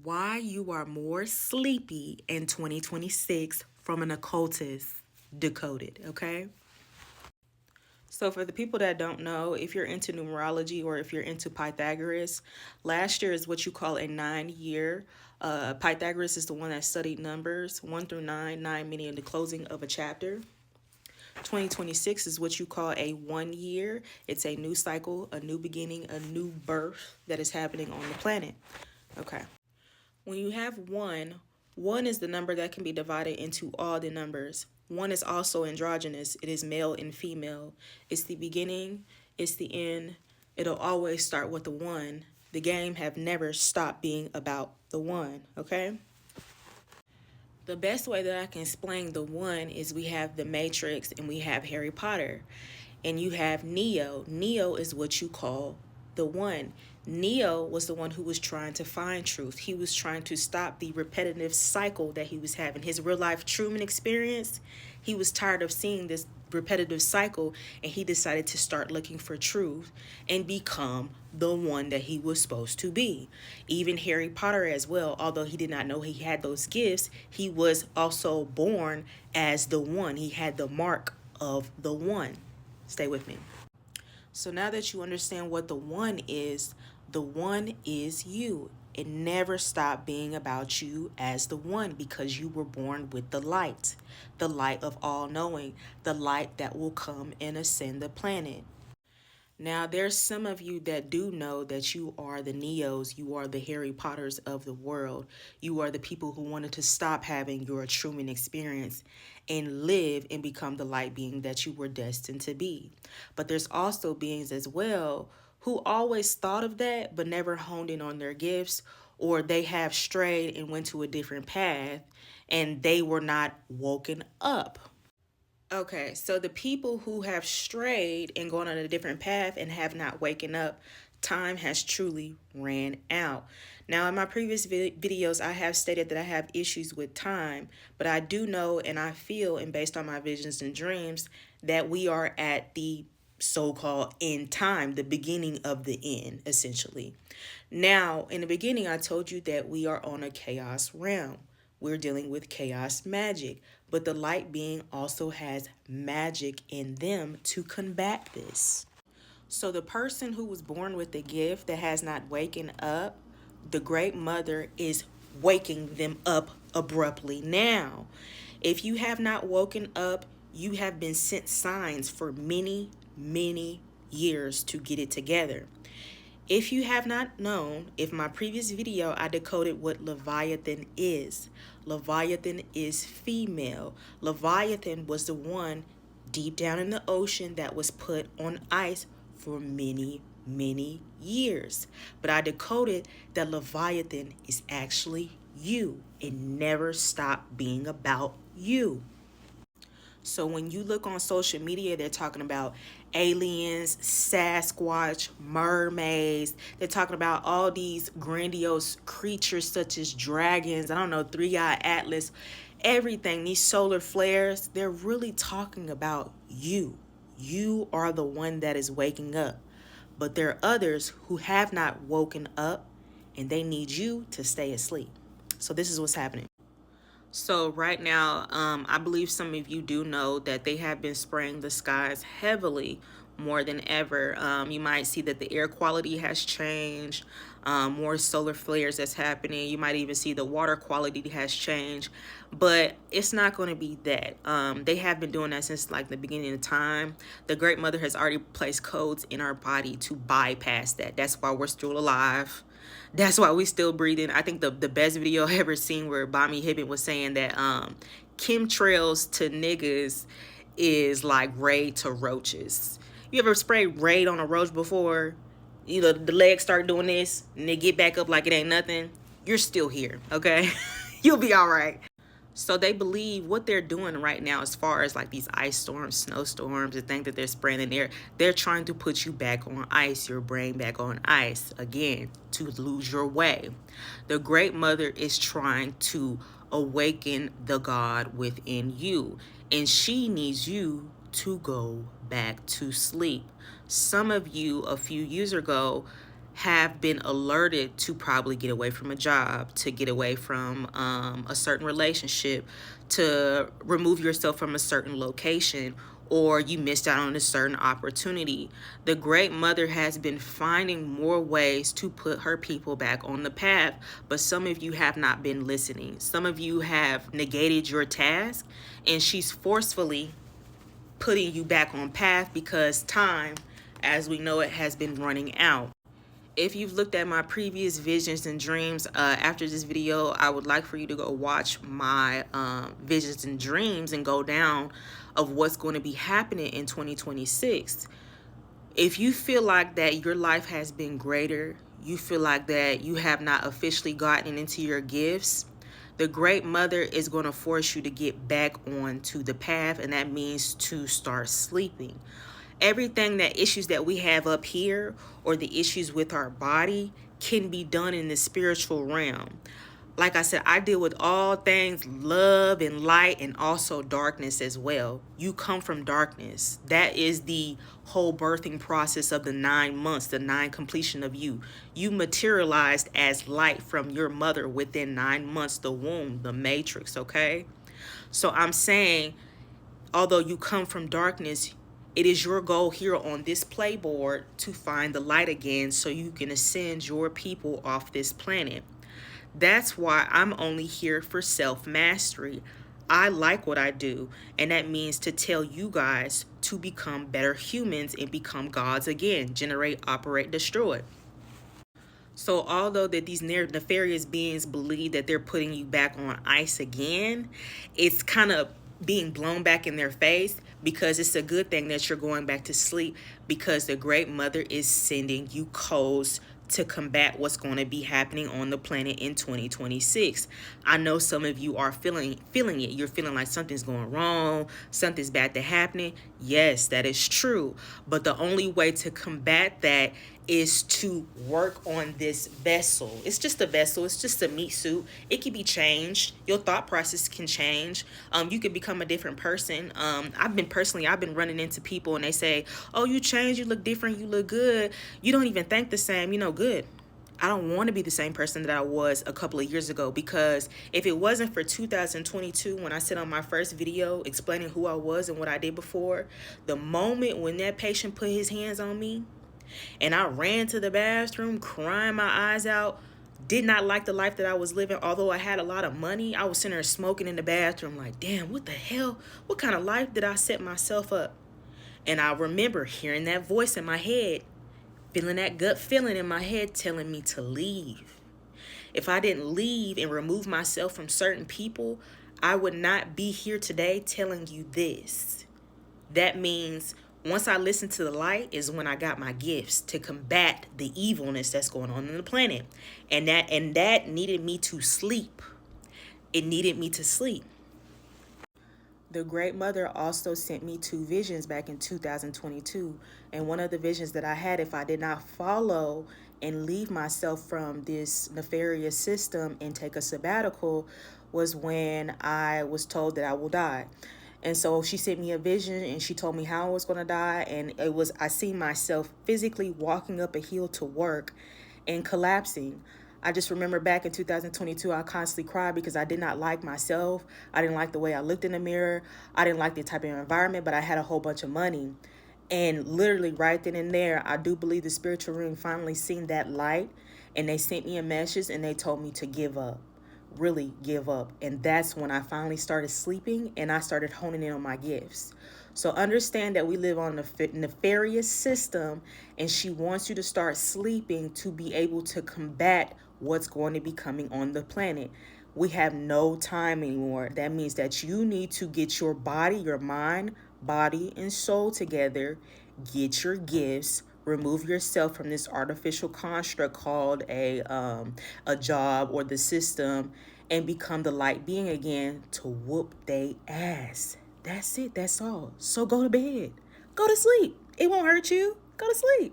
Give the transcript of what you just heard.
Why you are more sleepy in 2026 from an occultist. Decoded, okay? So, for the people that don't know, if you're into numerology or if you're into Pythagoras, last year is what you call a 9 year. Pythagoras is the one that studied numbers 1 through 9, 9 meaning the closing of a chapter. 2026 is what you call a 1 year. It's a new cycle, a new beginning, a new birth that is happening on the planet. Okay. When you have one is the number that can be divided into all the numbers. One is also androgynous. It is male and female. It's the beginning, it's the end. It'll always start with the one. The game have never stopped being about the one, okay? The best way that I can explain the one is we have the Matrix and we have Harry Potter. And you have Neo. Neo is what you call the one. Neo was the one who was trying to find truth. He was trying to stop the repetitive cycle that he was having. His real life Truman experience, he was tired of seeing this repetitive cycle and he decided to start looking for truth and become the one that he was supposed to be. Even Harry Potter as well, although he did not know he had those gifts, he was also born as the one. He had the mark of the one. Stay with me. So now that you understand what the one is you. It never stopped being about you as the one because you were born with the light of all knowing, the light that will come and ascend the planet. Now, there's some of you that do know that you are the Neos, you are the Harry Potters of the world. You are the people who wanted to stop having your Truman experience and live and become the light being that you were destined to be. But there's also beings as well who always thought of that but never honed in on their gifts, or they have strayed and went to a different path and they were not woken up. Okay, so the people who have strayed and gone on a different path and have not waken up, time has truly ran out. Now, in my previous videos, I have stated that I have issues with time, but I do know and I feel, and based on my visions and dreams, that we are at the so-called end time, the beginning of the end, essentially. Now, in the beginning, I told you that we are on a chaos realm. We're dealing with chaos magic, but the light being also has magic in them to combat this. So the person who was born with the gift that has not waken up, the great mother is waking them up abruptly now. If you have not woken up, you have been sent signs for many, many years to get it together. If you have not known, if my previous video I decoded what Leviathan is. Leviathan is female. Leviathan was the one deep down in the ocean that was put on ice for many, many years. But I decoded that Leviathan is actually you. It never stopped being about you. So when you look on social media, they're talking about aliens, Sasquatch, mermaids. They're talking about all these grandiose creatures such as dragons, I don't know, three-eyed atlas, everything, these solar flares. They're really talking about you. You are the one that is waking up. But there are others who have not woken up and they need you to stay asleep. So this is what's happening. So right now, I believe some of you do know that they have been spraying the skies heavily more than ever. You might see that the air quality has changed, more solar flares that's happening. You might even see the water quality has changed, but it's not going to be that. They have been doing that since like the beginning of time. The Great Mother has already placed codes in our body to bypass that. That's why we're still alive. That's why we still breathing. I think the best video I ever seen where Bommy Hibbett was saying that chemtrails to niggas is like raid to roaches. You ever sprayed raid on a roach before? You know, the legs start doing this and they get back up like it ain't nothing. You're still here, okay? You'll be all right. So they believe what they're doing right now as far as like these ice storms, snowstorms, the thing that they're spraying in there, they're trying to put you back on ice, your brain back on ice, again, to lose your way. The Great Mother is trying to awaken the God within you, and she needs you to go back to sleep. Some of you a few years ago have been alerted to probably get away from a job, to get away from a certain relationship, to remove yourself from a certain location, or you missed out on a certain opportunity. The Great Mother has been finding more ways to put her people back on the path, but some of you have not been listening. Some of you have negated your task, and she's forcefully putting you back on path because time, as we know it, has been running out. If you've looked at my previous visions and dreams, after this video, I would like for you to go watch my visions and dreams and go down of what's going to be happening in 2026. If you feel like that your life has been greater, you feel like that you have not officially gotten into your gifts, the Great Mother is going to force you to get back onto the path, and that means to start sleeping. Everything, that issues that we have up here or the issues with our body can be done in the spiritual realm. Like I said, I deal with all things love and light, and also darkness as well. You come from darkness. That is the whole birthing process of the 9 months, the 9 completion of you. You materialized as light from your mother within 9 months, the womb, the matrix, okay? So I'm saying, although you come from darkness, it is your goal here on this playboard to find the light again so you can ascend your people off this planet. That's why I'm only here for self-mastery. I like what I do, and that means to tell you guys to become better humans and become gods again. Generate, operate, destroy. So although that these nefarious beings believe that they're putting you back on ice again, it's kind of being blown back in their face, because it's a good thing that you're going back to sleep, because the Great Mother is sending you codes to combat what's going to be happening on the planet in 2026. I know some of you are feeling it. You're feeling like something's going wrong, something's bad to happening. Yes, that is true. But the only way to combat that is to work on this vessel. It's just a vessel. It's just a meat suit. It can be changed. Your thought process can change. You can become a different person. I've been running into people and they say, "Oh, you changed. You look different. You look good. You don't even think the same. Good." I don't want to be the same person that I was a couple of years ago, because if it wasn't for 2022, when I said on my first video explaining who I was and what I did before, the moment when that patient put his hands on me, and I ran to the bathroom crying my eyes out, did not like the life that I was living. Although I had a lot of money, I was sitting there smoking in the bathroom like, damn, what the hell? What kind of life did I set myself up? And I remember hearing that voice in my head, feeling that gut feeling in my head telling me to leave. If I didn't leave and remove myself from certain people, I would not be here today telling you this. That means once I listened to the light is when I got my gifts to combat the evilness that's going on the planet. And that needed me to sleep. It needed me to sleep. The Great Mother also sent me 2 visions back in 2022. And one of the visions that I had, if I did not follow and leave myself from this nefarious system and take a sabbatical, was when I was told that I will die. And so she sent me a vision and she told me how I was going to die. And I see myself physically walking up a hill to work and collapsing. I just remember back in 2022, I constantly cried because I did not like myself. I didn't like the way I looked in the mirror. I didn't like the type of environment, but I had a whole bunch of money. And literally right then and there, I do believe the spiritual realm finally seen that light, and they sent me a message and they told me to give up. Really give up. And that's when I finally started sleeping and I started honing in on my gifts. So understand that we live on a nefarious system, and she wants you to start sleeping to be able to combat what's going to be coming on the planet. We have no time anymore. That means that you need to get your body, your mind, body, and soul together, get your gifts, remove yourself from this artificial construct called a job or the system, and become the light being again to whoop they ass. That's it. That's all. So go to bed. Go to sleep. It won't hurt you. Go to sleep.